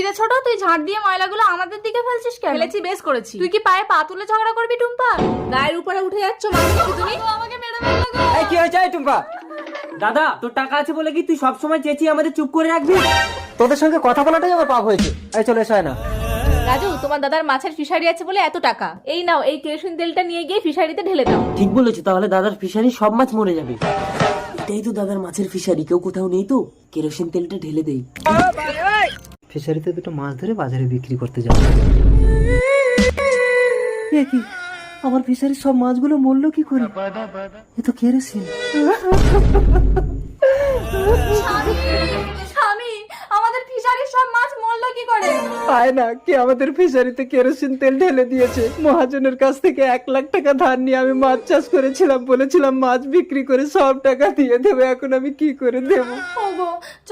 কিরে ছোট, তুই ঝাড় দিয়ে ময়লাগুলো আমাদের দিকে ফেলছিস কেন? ফেলেছি, বেশ করেছি। তুই কি পায়ে পা তুলে ঝগড়া করবি টুম্পা? গায়ের উপরে উঠে যাচ্ছ মানুষ তুমি। আমাকে মেরে ফেললো গো। এই কি হয়েছে এই টুম্পা? দাদা তোর টাকা আছে বলে কি তুই সবসময় চেঁচিয়ে আমাদের চুপ করে রাখবি? তোদের সঙ্গে কথা বলাটাই আমার পাপ হয়েছে। এই চলে এসো না। রাজু, তোমার দাদার মাছের ফিশারি আছে বলে এত টাকা। এই নাও, এই কেরোসিন তেলটা নিয়ে গিয়ে ফিশারিতে ঢেলে দাও। ঠিক বলেছো, তাহলে দাদার ফিশারি সব মাছ মরে যাবে। এটাই তো দাদার মাছের ফিশারি, কেউ কোথাও নেই তো, কেরোসিন তেলটা ঢেলে দেই। ফিশারিতে দুটো মাছ ধরে বাজারে বিক্রি করতে যাবো। এ কি, আমার ফিশারির সব মাছগুলো মরলো কি করে? এ তো কেরোসিন। স্বামী, আমাদের ফিশারির সব মাছ মরলো কি করে? আয় না, কে আমাদের ফিশারিতে কেরোসিন তেল ঢেলে দিয়েছে। মহাজনের কাছ থেকে 1 লাখ টাকা ধার নিয়ে আমি মাছ চাষ করেছিলাম, বলেছিলাম মাছ বিক্রি করে সব টাকা দিয়ে দেবো। এখন আমি কি করে দেবো? ওগো